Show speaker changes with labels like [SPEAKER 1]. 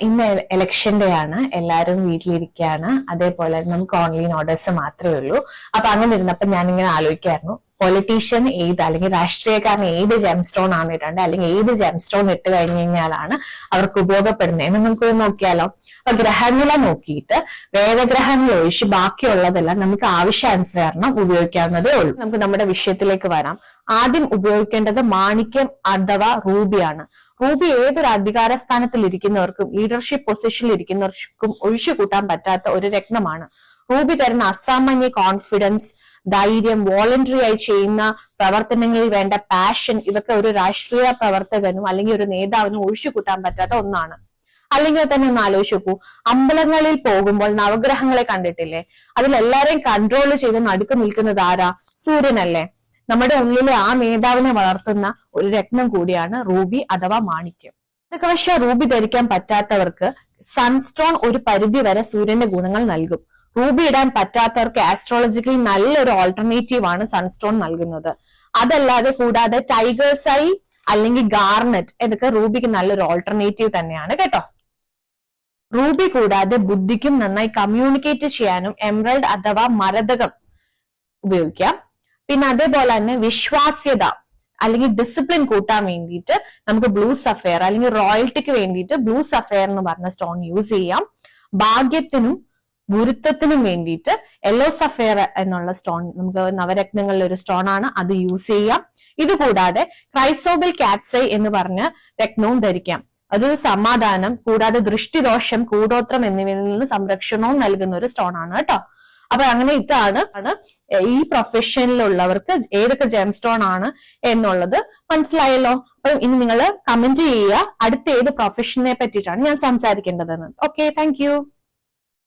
[SPEAKER 1] ഇന്ന് election day ആണ്. എല്ലാവരും വീട്ടിലിരിക്കുകയാണ്. അതേപോലെ നമുക്ക് ഓൺലൈൻ ഓർഡേഴ്സ് മാത്രമേ ഉള്ളൂ. അപ്പൊ അങ്ങനെ ഇരുന്നപ്പോ ഞാനിങ്ങനെ ആലോചിക്കായിരുന്നു, പൊളിറ്റീഷ്യൻ ഏത് അല്ലെങ്കിൽ രാഷ്ട്രീയക്കാരൻ ഏത് ജെം സ്റ്റോൺ ആണ് ഇടേണ്ടത്, അല്ലെങ്കിൽ ഏത് ജെം സ്റ്റോൺ ഇട്ട് കഴിഞ്ഞു കഴിഞ്ഞാലാണ് അവർക്ക് ഉപയോഗപ്പെടുന്നത് എന്ന് നമുക്ക് നോക്കിയാലോ. അപ്പൊ ഗ്രഹനില നോക്കിയിട്ട് വേദഗ്രഹങ്ങൾ ഒഴിച്ച് ബാക്കിയുള്ളതെല്ലാം നമുക്ക് ആവശ്യാനുസരണം ഉപയോഗിക്കാവുന്നതേ ഉള്ളൂ. നമുക്ക് നമ്മുടെ വിഷയത്തിലേക്ക് വരാം. ആദ്യം ഉപയോഗിക്കേണ്ടത് മാണിക്യം അഥവാ റൂബിയാണ്. റൂബി ഏതൊരു അധികാര സ്ഥാനത്തിൽ ഇരിക്കുന്നവർക്കും ലീഡർഷിപ്പ് പൊസിഷനിൽ ഇരിക്കുന്നവർക്കും ഒഴിച്ചു കൂട്ടാൻ പറ്റാത്ത ഒരു രത്നമാണ്. റൂബി തരുന്ന അസാമാന്യ കോൺഫിഡൻസ്, ധൈര്യം, വോളണ്ടറി ആയി ചെയ്യുന്ന പ്രവർത്തനങ്ങളിൽ വേണ്ട പാഷൻ, ഇതൊക്കെ ഒരു രാഷ്ട്രീയ പ്രവർത്തകനും അല്ലെങ്കിൽ ഒരു നേതാവിനും ഒഴിച്ചു കൂട്ടാൻ പറ്റാത്ത ഒന്നാണ്. അല്ലെങ്കിൽ തന്നെ ഒന്ന് ആലോചിച്ച് നോക്കൂ, അമ്പലങ്ങളിൽ പോകുമ്പോൾ നവഗ്രഹങ്ങളെ കണ്ടിട്ടില്ലേ? അതിലെല്ലാരെയും കൺട്രോൾ ചെയ്ത് നടുക്ക് നിൽക്കുന്നത് ആരാ? സൂര്യനല്ലേ? നമ്മുടെ ഉള്ളിലെ ആ നേതാവിനെ വളർത്തുന്ന ഒരു രത്നം കൂടിയാണ് റൂബി അഥവാ മാണിക്യം. ഇതൊക്കെ പക്ഷേ റൂബി ധരിക്കാൻ പറ്റാത്തവർക്ക് സൺസ്റ്റോൺ ഒരു പരിധി വരെ സൂര്യന്റെ ഗുണങ്ങൾ നൽകും. റൂബി ഇടാൻ പറ്റാത്തവർക്ക് ആസ്ട്രോളജിക്കലി നല്ലൊരു ഓൾട്ടർനേറ്റീവ് ആണ് സൺസ്റ്റോൺ നൽകുന്നത്. അതല്ലാതെ കൂടാതെ ടൈഗേഴ്സ് ഐ അല്ലെങ്കിൽ ഗാർനെറ്റ്, ഇതൊക്കെ റൂബിക്ക് നല്ലൊരു ഓൾട്ടർനേറ്റീവ് തന്നെയാണ് കേട്ടോ. റൂബി കൂടാതെ ബുദ്ധിക്കും നന്നായി കമ്മ്യൂണിക്കേറ്റ് ചെയ്യാനും എമറൽഡ് അഥവാ മരതകം ഉപയോഗിക്കാം. പിന്നെ അതേപോലെ തന്നെ വിശ്വാസ്യത അല്ലെങ്കിൽ ഡിസിപ്ലിൻ കൂട്ടാൻ വേണ്ടിയിട്ട് നമുക്ക് ബ്ലൂ സഫയർ അല്ലെങ്കിൽ റോയൽറ്റിക്ക് വേണ്ടിയിട്ട് ബ്ലൂ സഫയർ എന്ന് പറഞ്ഞ സ്റ്റോൺ യൂസ് ചെയ്യാം. ഭാഗ്യത്തിനും ഗുരുത്വത്തിനും വേണ്ടിയിട്ട് യെല്ലോ സഫയർ എന്നുള്ള സ്റ്റോൺ നമുക്ക് നവരത്നങ്ങളിലെ ഒരു സ്റ്റോൺ ആണ്, അത് യൂസ് ചെയ്യാം. ഇത് കൂടാതെ ക്രൈസോബിൽ കാറ്റ്സൈ എന്ന് പറഞ്ഞ രത്നവും ധരിക്കാം. അതൊരു സമാധാനം കൂടാതെ ദൃഷ്ടിദോഷം, കൂടോത്രം എന്നിവയിൽ നിന്ന് സംരക്ഷണവും നൽകുന്ന ഒരു സ്റ്റോൺ ആണ് കേട്ടോ. അപ്പൊ അങ്ങനെ ഇതാണ് ഈ പ്രൊഫഷനിലുള്ളവർക്ക് ഏതൊക്കെ ജെം സ്റ്റോൺ ആണ് എന്നുള്ളത് മനസ്സിലായല്ലോ. അപ്പൊ ഇനി നിങ്ങൾ കമന്റ് ചെയ്യുക അടുത്ത ഏത് പ്രൊഫഷനെ പറ്റിയിട്ടാണ് ഞാൻ സംസാരിക്കേണ്ടതെന്ന്. Okay, thank you.